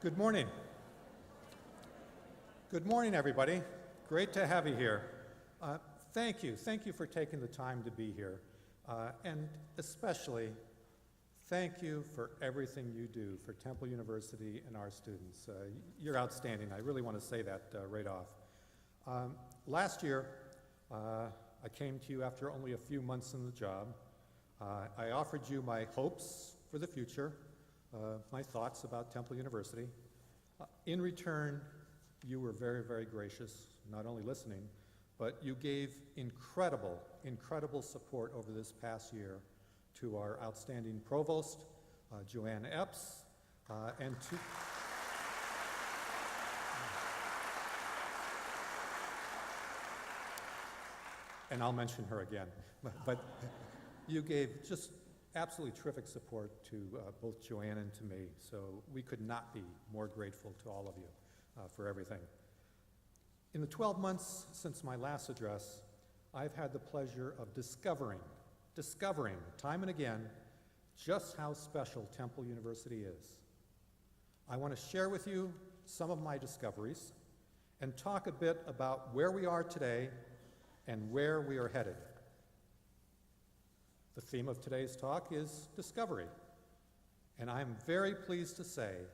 Good morning. Good morning, everybody. Great to have you here. Thank you for taking the time to be here. And especially, thank you for everything you do for Temple University and our students. You're outstanding. I really want to say that right off. Last year, I came to you after only a few months in the job. I offered you my hopes for the future, my thoughts about Temple University. In return, you were very, very gracious, not only listening, but you gave incredible support over this past year to our outstanding provost, Joanne Epps, and to... and I'll mention her again, but you gave just absolutely terrific support to both Joanne and to me, so we could not be more grateful to all of you for everything. In the 12 months since my last address, I've had the pleasure of discovering time and again just how special Temple University is. I want to share with you some of my discoveries and talk a bit about where we are today and where we are headed. The theme of today's talk is discovery, and I'm very pleased to say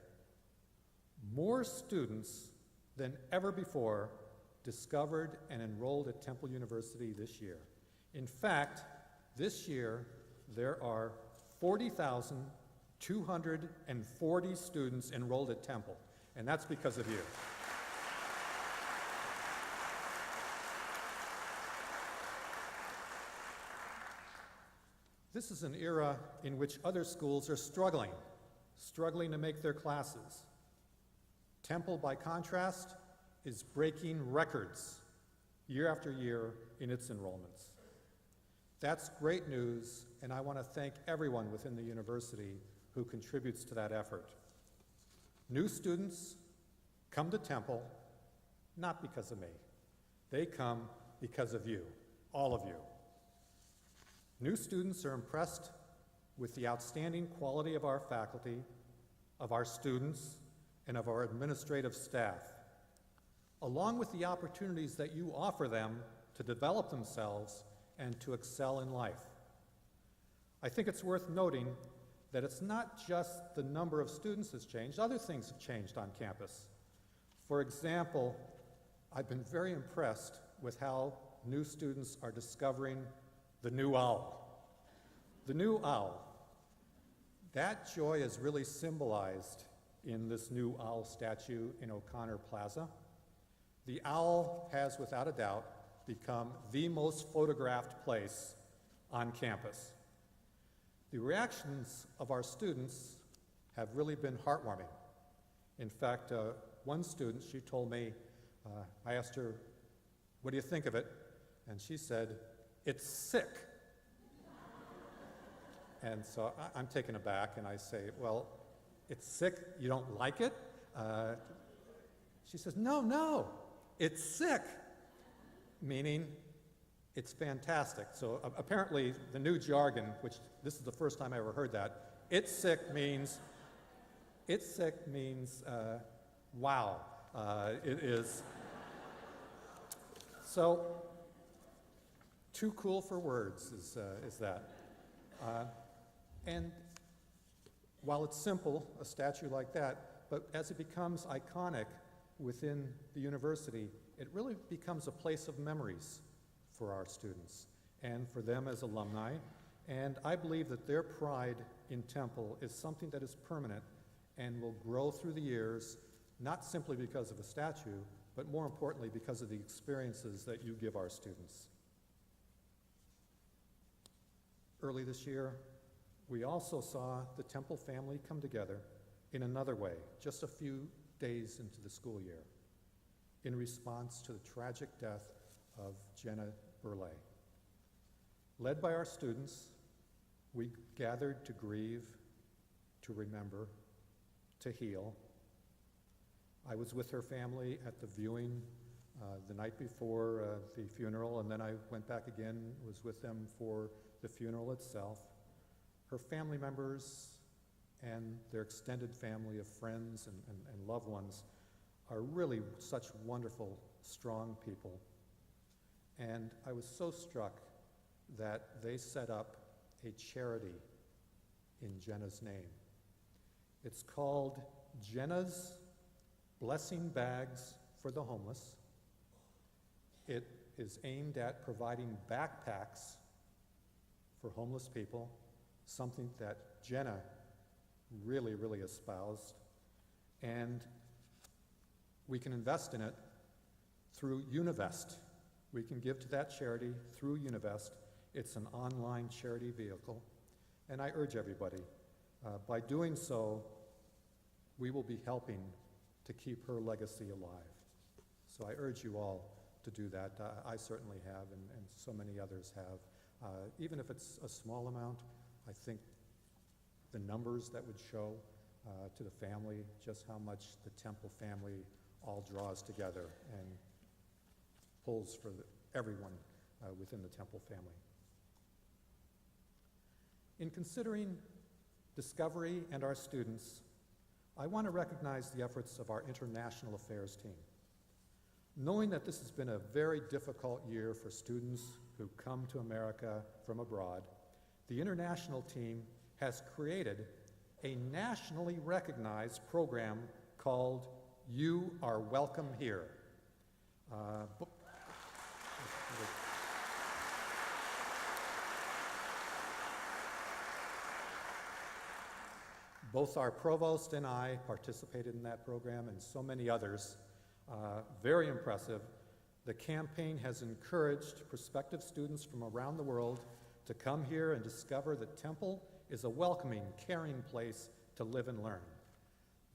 more students than ever before discovered and enrolled at Temple University this year. In fact, this year there are 40,240 students enrolled at Temple, and that's because of you. This is an era in which other schools are struggling to make their classes. Temple, by contrast, is breaking records year after year in its enrollments. That's great news, and I want to thank everyone within the university who contributes to that effort. New students come to Temple not because of me. They come because of you, all of you. New students are impressed with the outstanding quality of our faculty, of our students, and of our administrative staff, along with the opportunities that you offer them to develop themselves and to excel in life. I think it's worth noting that it's not just the number of students that's changed, other things have changed on campus. For example, I've been very impressed with how new students are discovering the new owl. The new owl. That joy is really symbolized in this new owl statue in O'Connor Plaza. The owl has, without a doubt, become the most photographed place on campus. The reactions of our students have really been heartwarming. In fact, one student, she told me, I asked her, "What do you think of it?" And she said, "It's sick." And so I'm taken aback, and I say, "Well, it's sick, you don't like it?" She says, no, it's sick, meaning it's fantastic. So apparently the new jargon, which this is the first time I ever heard that, it's sick means wow. It is. So too cool for words is that. And while it's simple, a statue like that, but as it becomes iconic within the university, it really becomes a place of memories for our students and for them as alumni. And I believe that their pride in Temple is something that is permanent and will grow through the years, not simply because of a statue, but more importantly because of the experiences that you give our students. Early this year, we also saw the Temple family come together in another way, just a few days into the school year, in response to the tragic death of Jenna Burley. Led by our students, we gathered to grieve, to remember, to heal. I was with her family at the viewing the night before the funeral, and then I went back again, was with them for the funeral itself. Her family members, and their extended family of friends and loved ones are really such wonderful, strong people. And I was so struck that they set up a charity in Jenna's name. It's called Jenna's Blessing Bags for the Homeless. It is aimed at providing backpacks for homeless people, something that Jenna really, really espoused. And we can invest in it through Univest. We can give to that charity through Univest. It's an online charity vehicle. And I urge everybody, by doing so, we will be helping to keep her legacy alive. So I urge you all to do that. I certainly have, and so many others have. Even if it's a small amount, I think the numbers that would show to the family just how much the Temple family all draws together and pulls for everyone within the Temple family. In considering Discovery and our students, I want to recognize the efforts of our international affairs team. Knowing that this has been a very difficult year for students who come to America from abroad, the international team has created a nationally recognized program called You Are Welcome Here. Both our provost and I participated in that program, and so many others. Very impressive. The campaign has encouraged prospective students from around the world to come here and discover that Temple is a welcoming, caring place to live and learn.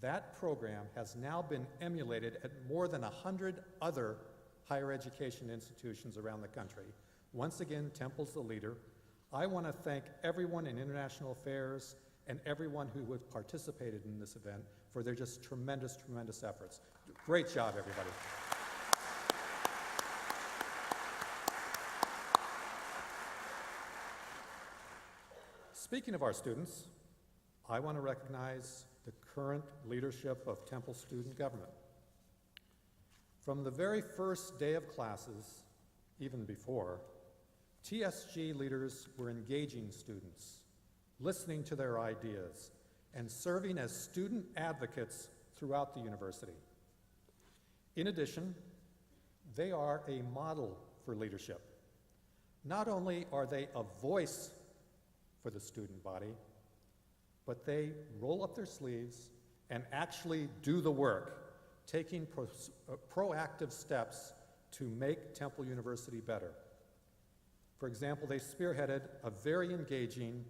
That program has now been emulated at more than 100 other higher education institutions around the country. Once again, Temple's the leader. I want to thank everyone in international affairs and everyone who have participated in this event for their just tremendous, tremendous efforts. Great job, everybody. Speaking of our students, I want to recognize the current leadership of Temple student government. From the very first day of classes, even before, TSG leaders were engaging students, listening to their ideas, and serving as student advocates throughout the university. In addition, they are a model for leadership. Not only are they a voice for the student body, but they roll up their sleeves and actually do the work, taking proactive steps to make Temple University better. For example, they spearheaded a very engaging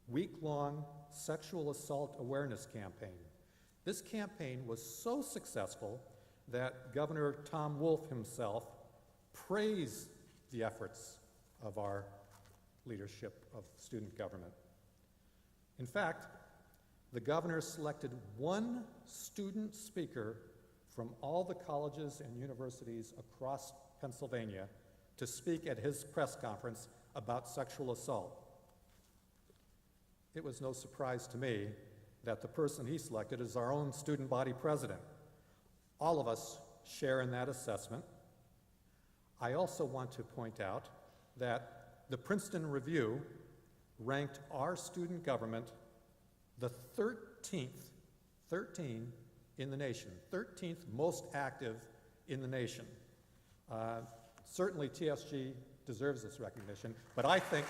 week-long sexual assault awareness campaign. This campaign was so successful that Governor Tom Wolf himself praised the efforts of our leadership of student government. In fact, the governor selected one student speaker from all the colleges and universities across Pennsylvania to speak at his press conference about sexual assault. It was no surprise to me that the person he selected is our own student body president. All of us share in that assessment. I also want to point out that the Princeton Review ranked our student government the 13th in the nation, 13th most active in the nation. Certainly TSG deserves this recognition, but I think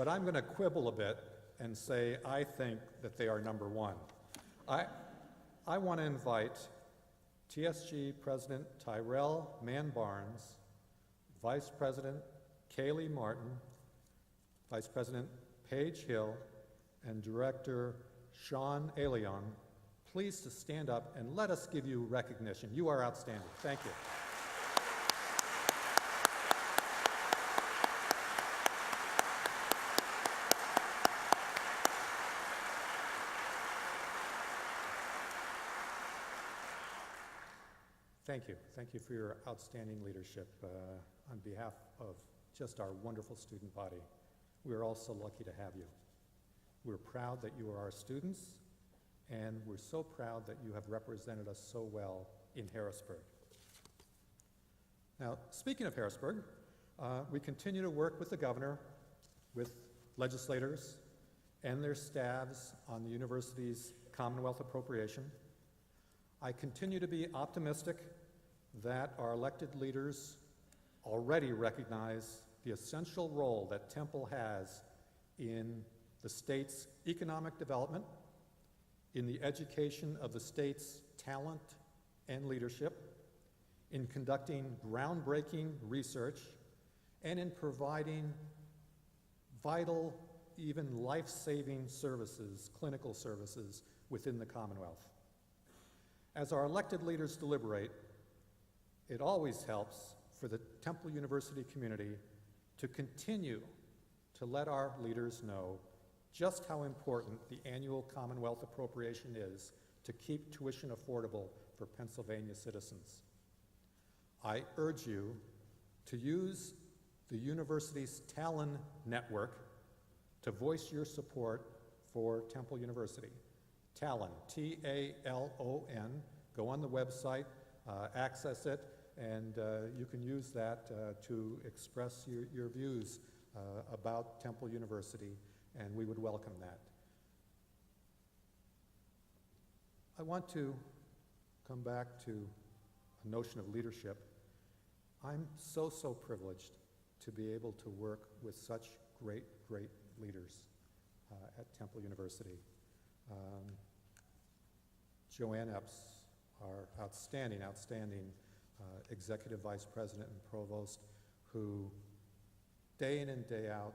I'm going to quibble a bit and say I think that they are number one. I want to invite TSG President Tyrell Mann-Barnes, Vice President Kaylee Martin, Vice President Paige Hill, and Director Sean Alion, please to stand up and let us give you recognition. You are outstanding. Thank you. thank you. Thank you for your outstanding leadership on behalf of just our wonderful student body. We're all so lucky to have you. We're proud that you are our students, and we're so proud that you have represented us so well in Harrisburg. Now, speaking of Harrisburg, we continue to work with the governor, with legislators, and their staffs on the university's Commonwealth appropriation. I continue to be optimistic that our elected leaders already recognize the essential role that Temple has in the state's economic development, in the education of the state's talent and leadership, in conducting groundbreaking research, and in providing vital, even life-saving services, clinical services, within the Commonwealth. As our elected leaders deliberate, it always helps for the Temple University community to continue to let our leaders know just how important the annual Commonwealth appropriation is to keep tuition affordable for Pennsylvania citizens. I urge you to use the university's Talon network to voice your support for Temple University. Talon, T-A-L-O-N. Go on the website, access it, and you can use that to express your views about Temple University, and we would welcome that. I want to come back to a notion of leadership. I'm so privileged to be able to work with such great leaders at Temple University. Joanne Epps, our outstanding executive vice president and provost, who day in and day out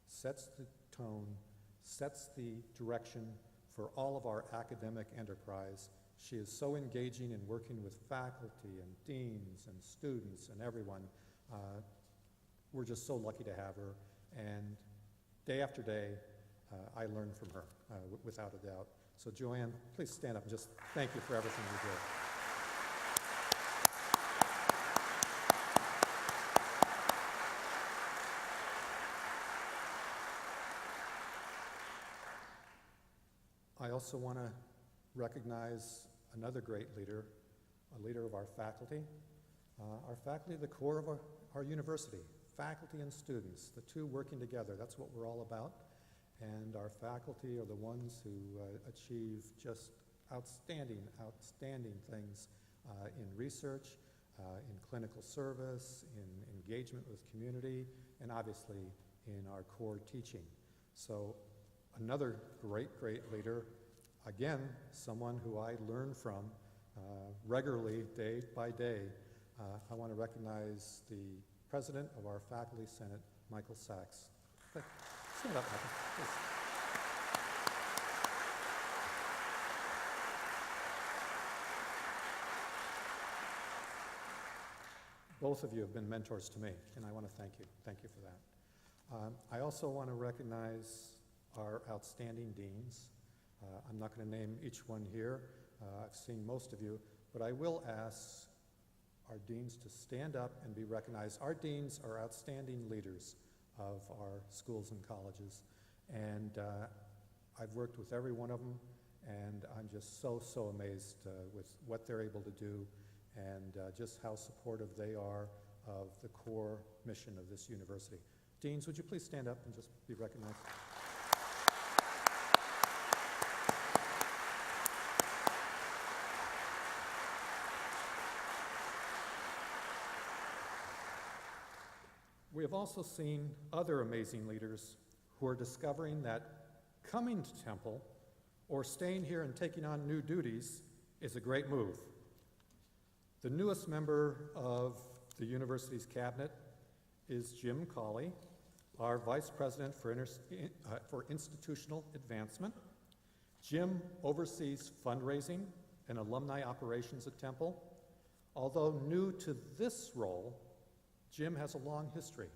sets the tone, sets the direction for all of our academic enterprise. She is so engaging in working with faculty and deans and students and everyone. We're just so lucky to have her, and day after day, I learn from her, without a doubt. So Joanne, please stand up and just thank you for everything you do. I also want to recognize another great leader, a leader of our faculty. Our faculty, the core of our university, faculty and students, the two working together, that's what we're all about. And our faculty are the ones who achieve just outstanding things in research, in clinical service, in engagement with community, and obviously in our core teaching. So another great leader, again, someone who I learn from regularly, day by day. I want to recognize the president of our Faculty Senate, Michael Sachs. Stand up, Michael, please. Both of you have been mentors to me, and I want to thank you. Thank you for that. I also want to recognize our outstanding deans. I'm not going to name each one here. I've seen most of you, but I will ask our deans to stand up and be recognized. Our deans are outstanding leaders of our schools and colleges, and I've worked with every one of them, and I'm just so amazed with what they're able to do and just how supportive they are of the core mission of this university. Deans, would you please stand up and just be recognized? We have also seen other amazing leaders who are discovering that coming to Temple or staying here and taking on new duties is a great move. The newest member of the university's cabinet is Jim Cawley, our Vice President for Institutional Advancement. Jim oversees fundraising and alumni operations at Temple. Although new to this role, Jim has a long history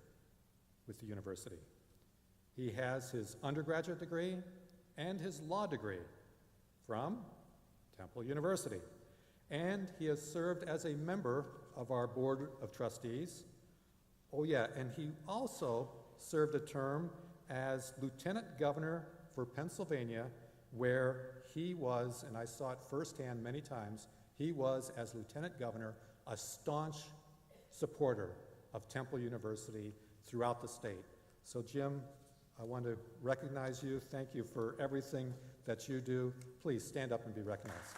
with the university. He has his undergraduate degree and his law degree from Temple University. And he has served as a member of our Board of Trustees. Oh yeah, and he also served a term as Lieutenant Governor for Pennsylvania, where he was, and I saw it firsthand many times, he was, as Lieutenant Governor, a staunch supporter of Temple University throughout the state. So Jim, I want to recognize you. Thank you for everything that you do. Please stand up and be recognized.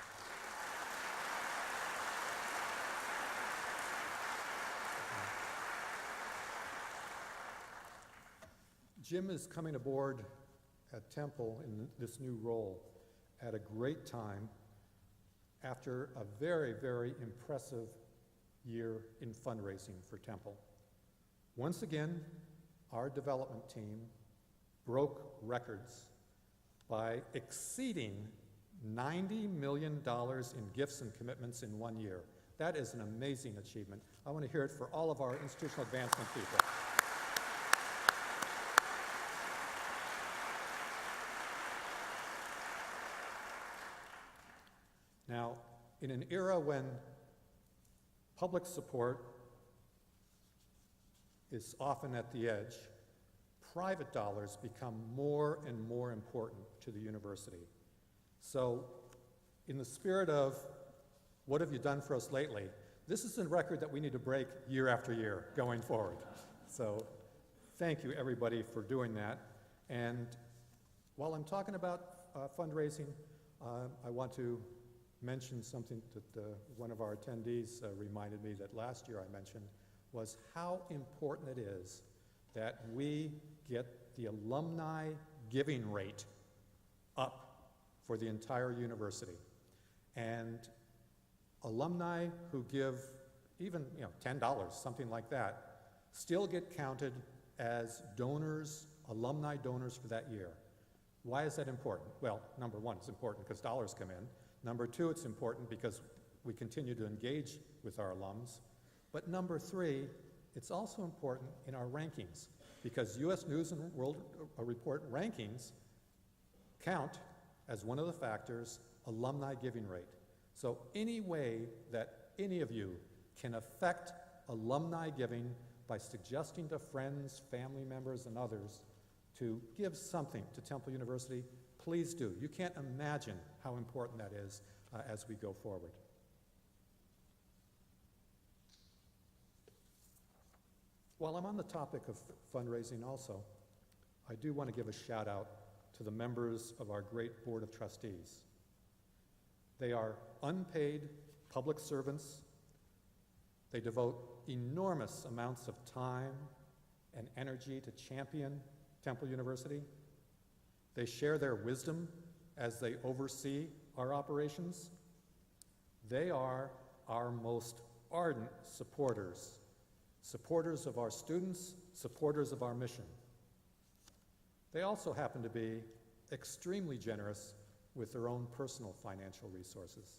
Jim is coming aboard at Temple in this new role at a great time after a very, very impressive year in fundraising for Temple. Once again, our development team broke records by exceeding $90 million in gifts and commitments in 1 year. That is an amazing achievement. I want to hear it for all of our institutional advancement people. Now, in an era when public support is often at the edge, private dollars become more and more important to the university. So, in the spirit of what have you done for us lately, this is a record that we need to break year after year going forward. So, thank you everybody for doing that. And while I'm talking about fundraising, I want to mention something that one of our attendees reminded me that last year I mentioned, was how important it is that we get the alumni giving rate up for the entire university. And alumni who give even $10, something like that, still get counted as donors, alumni donors for that year. Why is that important? Well, number one, it's important because dollars come in. Number two, it's important because we continue to engage with our alums. But number three, it's also important in our rankings because U.S. News and World Report rankings count as one of the factors alumni giving rate. So any way that any of you can affect alumni giving by suggesting to friends, family members, and others to give something to Temple University, please do. You can't imagine how important that is as we go forward. While I'm on the topic of fundraising also, I do want to give a shout out to the members of our great Board of Trustees. They are unpaid public servants. They devote enormous amounts of time and energy to champion Temple University. They share their wisdom as they oversee our operations. They are our most ardent supporters, supporters of our students, supporters of our mission. They also happen to be extremely generous with their own personal financial resources.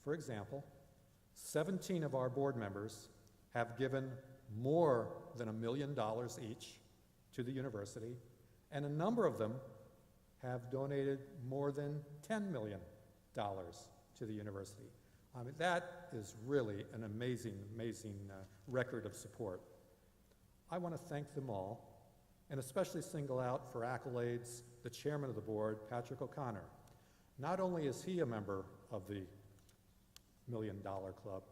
For example, 17 of our board members have given more than $1 million each to the university, and a number of them have donated more than $10 million to the university. I mean, that is really an amazing, amazing record of support. I want to thank them all, and especially single out for accolades the chairman of the board, Patrick O'Connor. Not only is he a member of the $1 Million Club,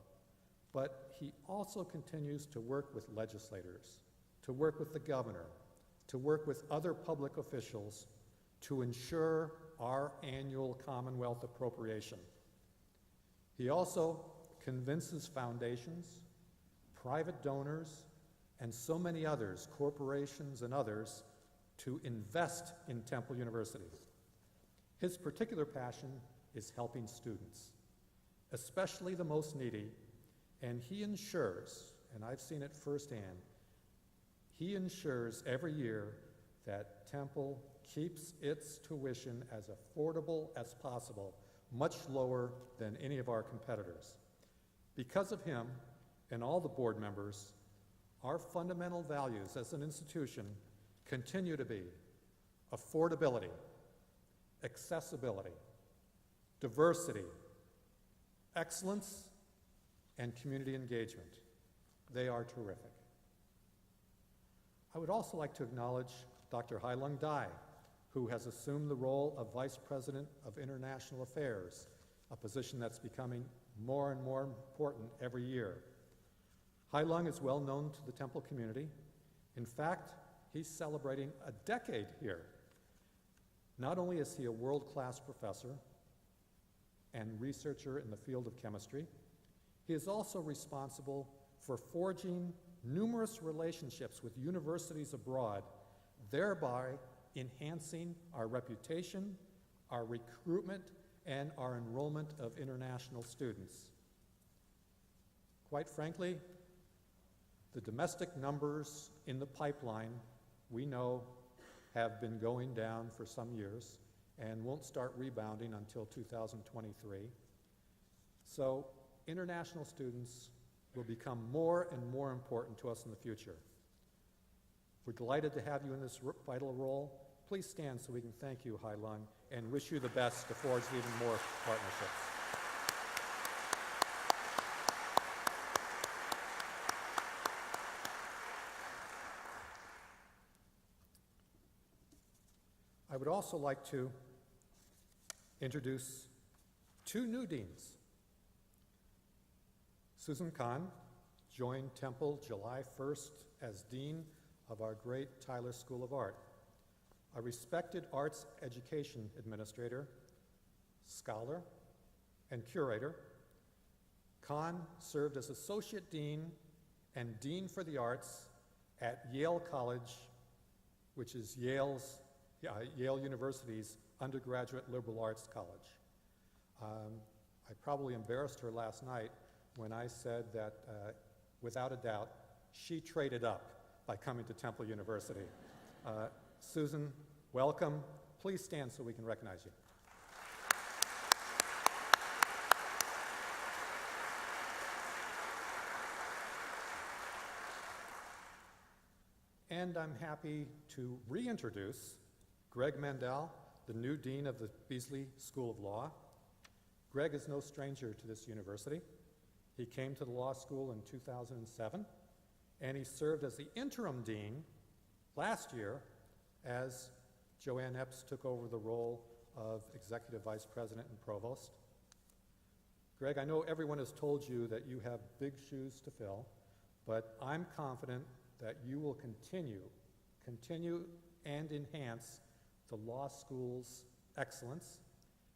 but he also continues to work with legislators, to work with the governor, to work with other public officials to ensure our annual Commonwealth appropriation. He also convinces foundations, private donors, and so many others, corporations and others, to invest in Temple University. His particular passion is helping students, especially the most needy, and he ensures, and I've seen it firsthand, he ensures every year that Temple keeps its tuition as affordable as possible, much lower than any of our competitors. Because of him and all the board members, our fundamental values as an institution continue to be affordability, accessibility, diversity, excellence, and community engagement. They are terrific. I would also like to acknowledge Dr. Hailung Dai, who has assumed the role of Vice President of International Affairs, a position that's becoming more and more important every year. Hailung is well known to the Temple community. In fact, he's celebrating a decade here. Not only is he a world-class professor and researcher in the field of chemistry, he is also responsible for forging numerous relationships with universities abroad, thereby enhancing our reputation, our recruitment, and our enrollment of international students. Quite frankly, the domestic numbers in the pipeline, we know, have been going down for some years and won't start rebounding until 2023. So international students will become more and more important to us in the future. We're delighted to have you in this vital role. Please stand so we can thank you, Hailung, and wish you the best to forge even more partnerships. I would also like to introduce two new deans. Susan Kahn joined Temple July 1st as Dean of our great Tyler School of Art. A respected arts education administrator, scholar, and curator, Kahn served as Associate Dean and Dean for the Arts at Yale College, which is Yale University's undergraduate liberal arts college. I probably embarrassed her last night when I said that, without a doubt, she traded up by coming to Temple University. Susan, welcome. Please stand so we can recognize you. And I'm happy to reintroduce Greg Mandel, the new Dean of the Beasley School of Law. Greg is no stranger to this university. He came to the law school in 2007, and he served as the interim dean last year as Joanne Epps took over the role of executive vice president and provost. Greg, I know everyone has told you that you have big shoes to fill, but I'm confident that you will continue and enhance the law school's excellence,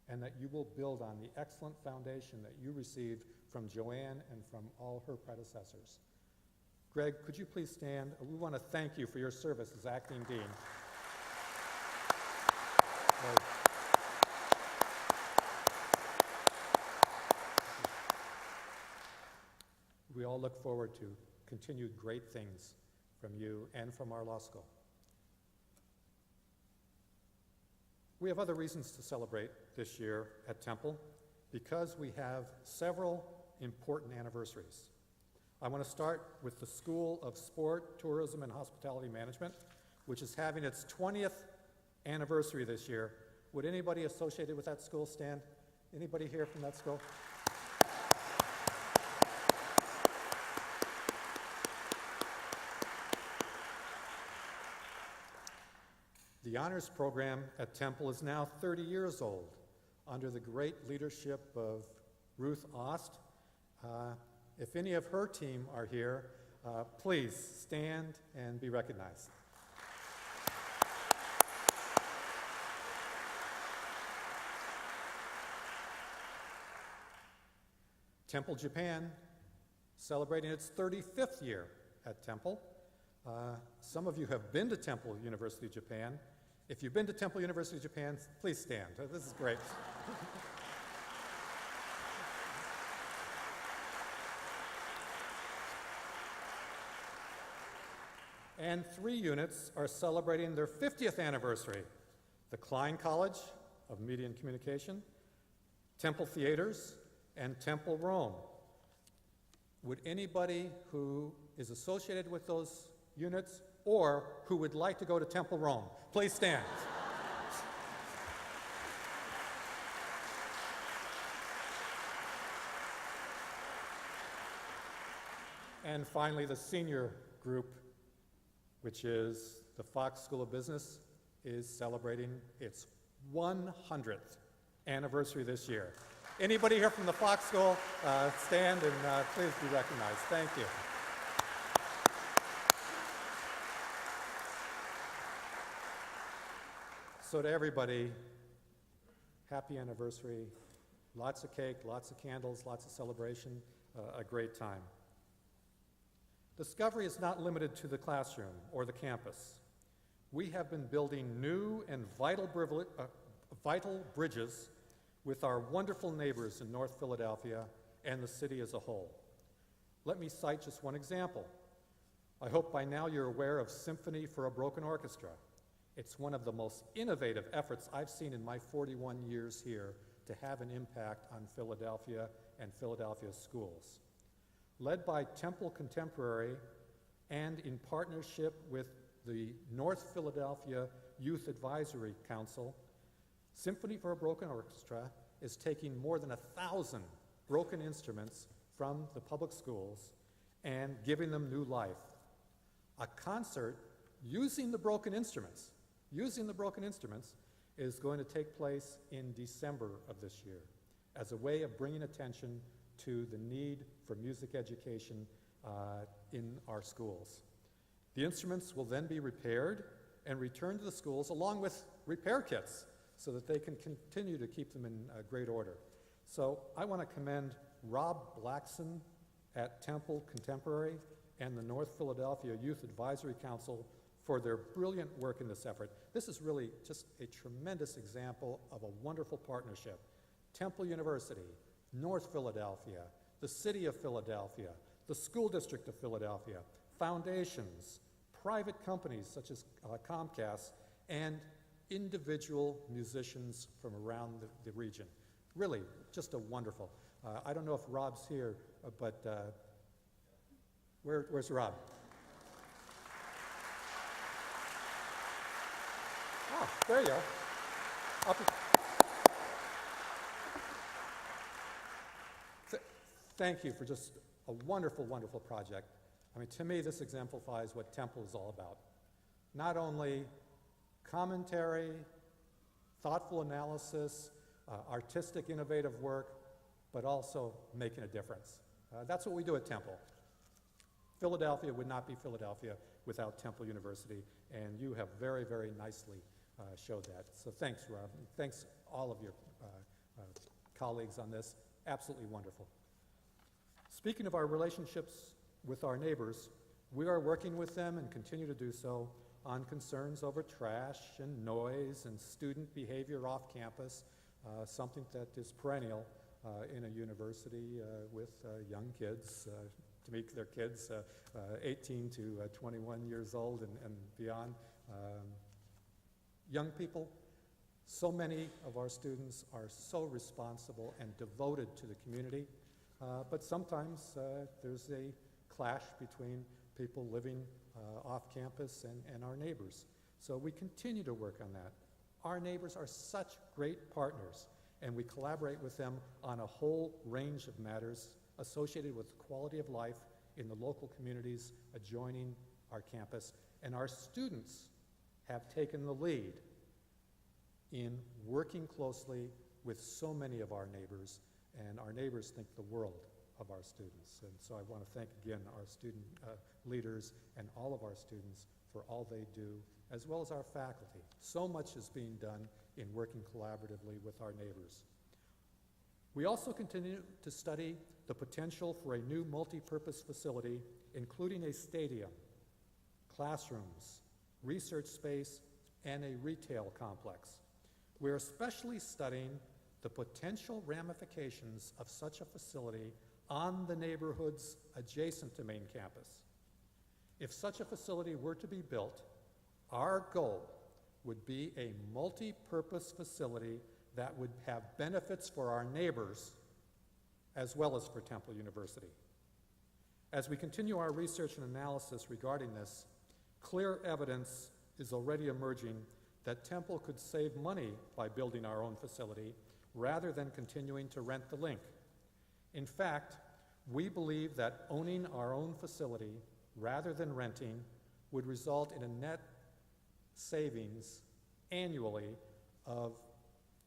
and that you will build on the excellent foundation that you received from Joanne and from all her predecessors. Greg, could you please stand? We want to thank you for your service as acting dean. We all look forward to continued great things from you and from our law school. We have other reasons to celebrate this year at Temple because we have several important anniversaries. I want to start with the School of Sport, Tourism, and Hospitality Management, which is having its 20th anniversary this year. Would anybody associated with that school stand? Anybody here from that school? The honors program at Temple is now 30 years old under the great leadership of Ruth Ost. If any of her team are here, please stand and be recognized. Temple Japan, celebrating its 35th year at Temple. Some of you have been to Temple University, Japan. If you've been to Temple University, Japan, please stand. This is great. And 3 units are celebrating their 50th anniversary. The Klein College of Media and Communication, Temple Theaters, and Temple Rome. Would anybody who is associated with those units or who would like to go to Temple Rome, please stand. And finally, the senior group, which is the Fox School of Business, is celebrating its 100th anniversary this year. Anybody here from the Fox School, stand and please be recognized. Thank you. So to everybody, happy anniversary. Lots of cake, lots of candles, lots of celebration, a great time. Discovery is not limited to the classroom or the campus. We have been building new and vital bridges with our wonderful neighbors in North Philadelphia and the city as a whole. Let me cite just one example. I hope by now you're aware of Symphony for a Broken Orchestra. It's one of the most innovative efforts I've seen in my 41 years here to have an impact on Philadelphia and Philadelphia's schools. Led by Temple Contemporary and in partnership with the North Philadelphia Youth Advisory Council, Symphony for a Broken Orchestra is taking more than 1,000 broken instruments from the public schools and giving them new life. A concert using the broken instruments is going to take place in December of this year as a way of bringing attention to the need for music education in our schools. The instruments will then be repaired and returned to the schools along with repair kits so that they can continue to keep them in great order. So I want to commend Rob Blackson at Temple Contemporary and the North Philadelphia Youth Advisory Council for their brilliant work in this effort. This is really just a tremendous example of a wonderful partnership. Temple University, North Philadelphia, the City of Philadelphia, the School District of Philadelphia, foundations, private companies such as Comcast, and individual musicians from around the region. Really, just a wonderful. I don't know if Rob's here, but where's Rob? Oh, there you are. Thank you for just a wonderful, wonderful project. I mean, to me, this exemplifies what Temple is all about. Not only commentary, thoughtful analysis, artistic, innovative work, but also making a difference. That's what we do at Temple. Philadelphia would not be Philadelphia without Temple University, and you have very, very nicely showed that. So thanks, Rob, and thanks all of your colleagues on this. Absolutely wonderful. Speaking of our relationships with our neighbors, we are working with them and continue to do so on concerns over trash and noise and student behavior off campus, something that is perennial in a university with young kids, to meet their kids 18 to 21 years old and beyond. Young people, so many of our students are so responsible and devoted to the community, but sometimes there's a clash between people living off campus and our neighbors. So we continue to work on that. Our neighbors are such great partners, and we collaborate with them on a whole range of matters associated with quality of life in the local communities adjoining our campus. And our students have taken the lead in working closely with so many of our neighbors, and our neighbors think the world of our students. And so I want to thank again our student leaders and all of our students for all they do, as well as our faculty. So much is being done in working collaboratively with our neighbors. We also continue to study the potential for a new multi-purpose facility, including a stadium, classrooms, research space, and a retail complex. We're especially studying the potential ramifications of such a facility on the neighborhoods adjacent to main campus. If such a facility were to be built, our goal would be a multi-purpose facility that would have benefits for our neighbors as well as for Temple University. As we continue our research and analysis regarding this, clear evidence is already emerging that Temple could save money by building our own facility rather than continuing to rent the link. In fact, We believe that owning our own facility rather than renting would result in a net savings annually of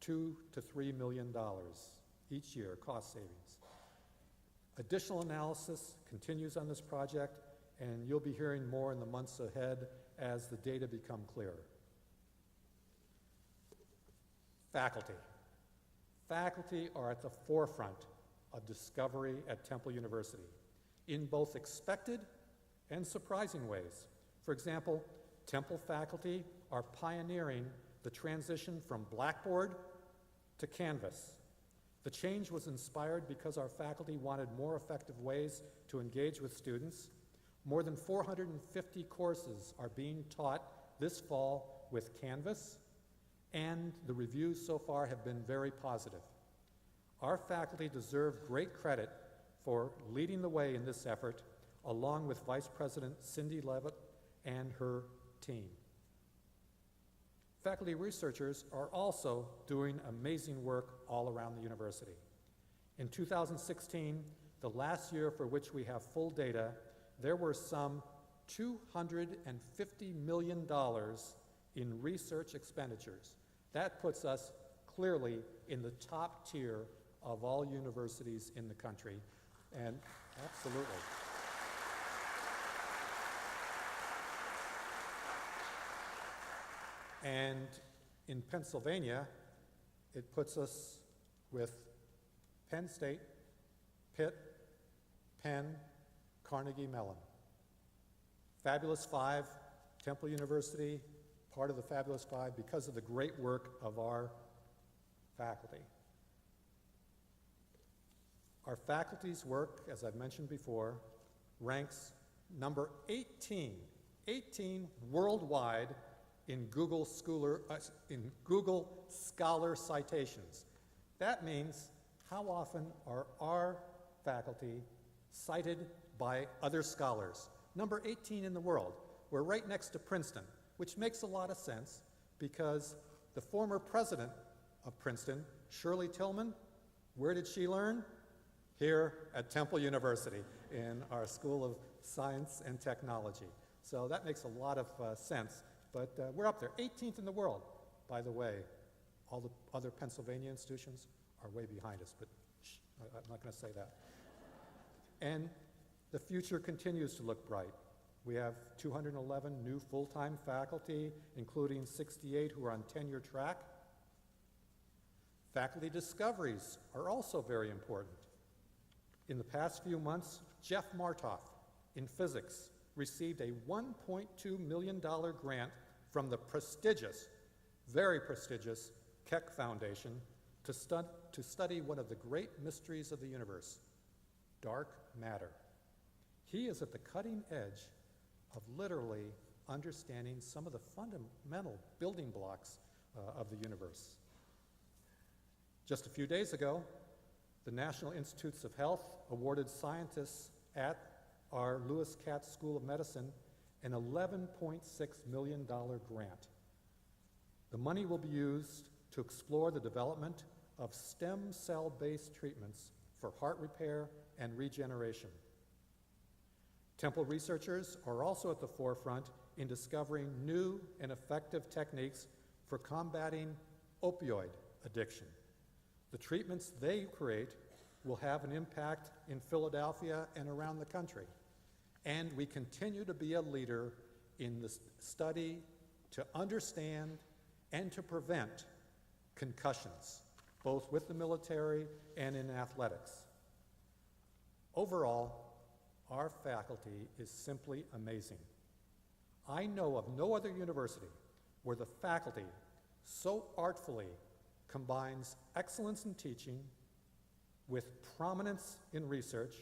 $2 to $3 million each year, cost savings. Additional analysis continues on this project, and you'll be hearing more in the months ahead as the data become clearer. Faculty. Faculty are at the forefront of discovery at Temple University in both expected and surprising ways. For example, Temple faculty are pioneering the transition from Blackboard to Canvas. The change was inspired because our faculty wanted more effective ways to engage with students. More than 450 courses are being taught this fall with Canvas, and the reviews so far have been very positive. Our faculty deserve great credit for leading the way in this effort, along with Vice President Cindy Levitt and her team. Faculty researchers are also doing amazing work all around the university. In 2016, the last year for which we have full data, there were some $250 million in research expenditures. That puts us clearly in the top tier of all universities in the country, and absolutely. And in Pennsylvania, it puts us with Penn State, Pitt, Penn, Carnegie Mellon. Fabulous Five, Temple University, part of the Fabulous Five because of the great work of our faculty. Our faculty's work, as I've mentioned before, ranks number 18 worldwide in Google Scholar citations. That means how often are our faculty cited by other scholars? Number 18 in the world. We're right next to Princeton, which makes a lot of sense because the former president of Princeton, Shirley Tillman, where did she learn? Here at Temple University in our School of Science and Technology. So that makes a lot of sense. But we're up there, 18th in the world. By the way, all the other Pennsylvania institutions are way behind us, but shh, I'm not going to say that. And the future continues to look bright. We have 211 new full-time faculty, including 68 who are on tenure track. Faculty discoveries are also very important. In the past few months, Jeff Martoff in physics received a $1.2 million grant from the prestigious, very prestigious, Keck Foundation to study one of the great mysteries of the universe, dark matter. He is at the cutting edge of literally understanding some of the fundamental building blocks of the universe. Just a few days ago, the National Institutes of Health awarded scientists at our Lewis Katz School of Medicine an $11.6 million grant. The money will be used to explore the development of stem cell-based treatments for heart repair and regeneration. Temple researchers are also at the forefront in discovering new and effective techniques for combating opioid addiction. The treatments they create will have an impact in Philadelphia and around the country. And we continue to be a leader in the study to understand and to prevent concussions, both with the military and in athletics. Overall, our faculty is simply amazing. I know of no other university where the faculty so artfully combines excellence in teaching with prominence in research,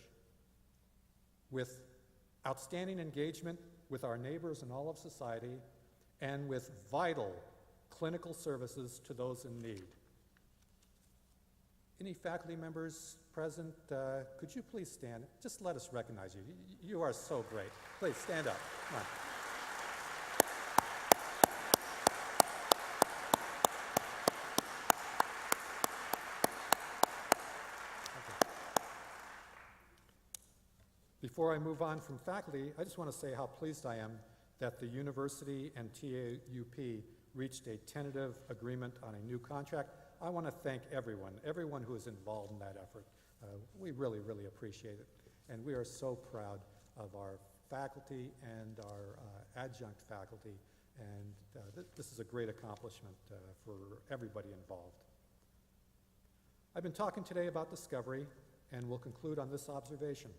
with outstanding engagement with our neighbors and all of society, and with vital clinical services to those in need. Any faculty members present, could you please stand? Just let us recognize you. You are so great. Please stand up. Come on. Before I move on from faculty, I just want to say how pleased I am that the university and TAUP reached a tentative agreement on a new contract. I want to thank everyone who is involved in that effort. We really, really appreciate it. And we are so proud of our faculty and our adjunct faculty. And this is a great accomplishment for everybody involved. I've been talking today about discovery, and we'll conclude on this observation.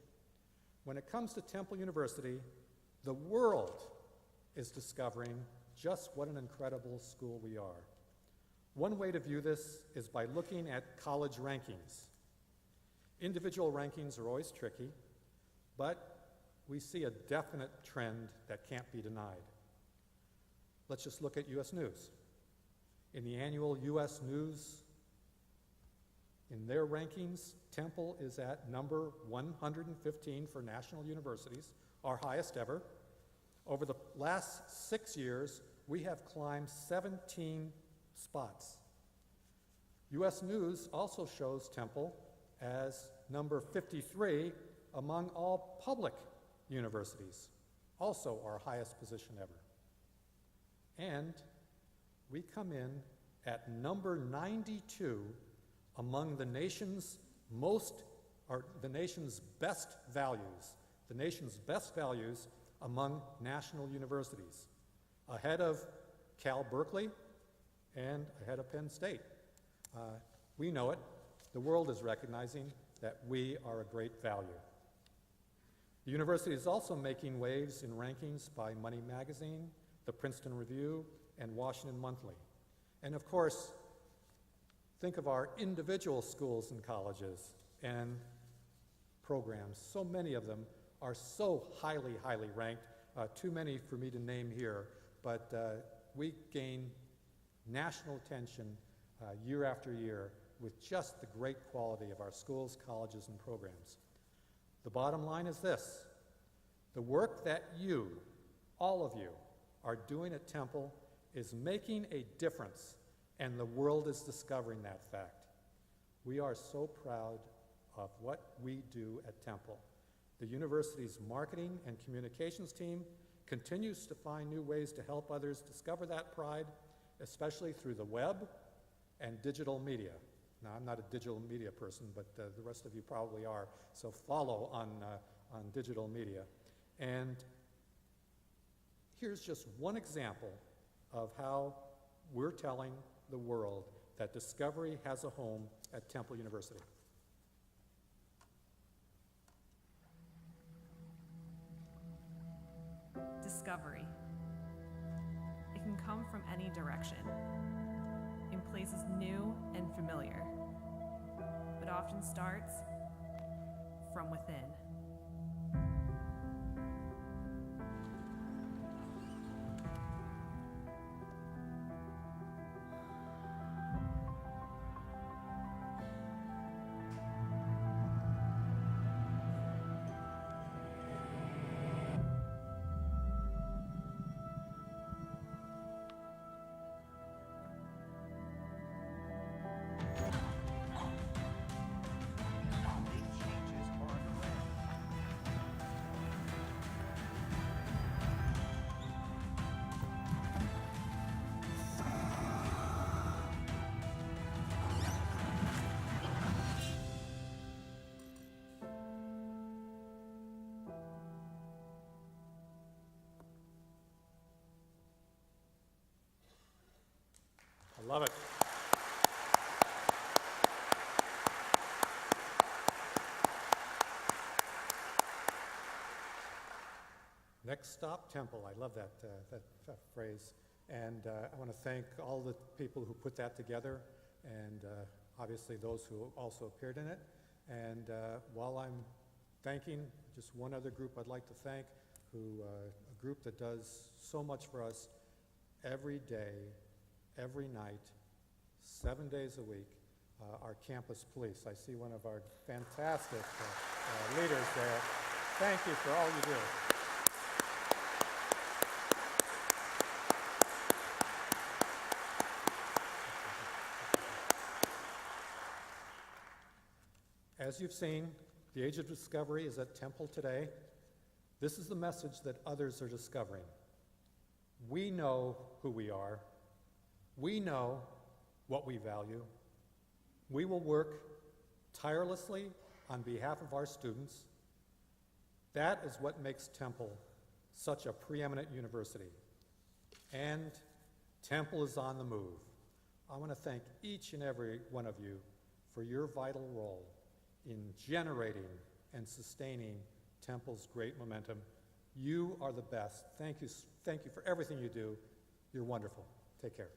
When it comes to Temple University, the world is discovering just what an incredible school we are. One way to view this is by looking at college rankings. Individual rankings are always tricky, but we see a definite trend that can't be denied. Let's just look at U.S. News. In the annual U.S. News, in their rankings, Temple is at number 115 for national universities, our highest ever. Over the last 6 years, we have climbed 17 spots. U.S. News also shows Temple as number 53 among all public universities, also our highest position ever. And we come in at number 92 among the nation's best values among national universities, ahead of Cal Berkeley and ahead of Penn State. We know it. The world is recognizing that we are a great value. The university is also making waves in rankings by Money Magazine, the Princeton Review, and Washington Monthly. And of course, think of our individual schools and colleges and programs. So many of them are so highly, highly ranked. Too many for me to name here, but we gain national attention year after year with just the great quality of our schools, colleges, and programs. The bottom line is this: the work that you, all of you, are doing at Temple is making a difference, and the world is discovering that fact. We are so proud of what we do at Temple. The university's marketing and communications team continues to find new ways to help others discover that pride, especially through the web and digital media. Now, I'm not a digital media person, but the rest of you probably are, so follow on digital media. And here's just one example of how we're telling the world that discovery has a home at Temple University. Discovery. It can come from any direction, in places new and familiar, but often starts from within. I love it. Next stop, Temple. I love that phrase. And I want to thank all the people who put that together, and obviously those who also appeared in it. And while I'm thanking, just one other group I'd like to thank, a group that does so much for us every day, every night, 7 days a week, our campus police. I see one of our fantastic leaders there. Thank you for all you do. As you've seen, the age of discovery is at Temple today. This is the message that others are discovering. We know who we are. We know what we value. We will work tirelessly on behalf of our students. That is what makes Temple such a preeminent university. And Temple is on the move. I want to thank each and every one of you for your vital role in generating and sustaining Temple's great momentum. You are the best. Thank you for everything you do. You're wonderful. Take care.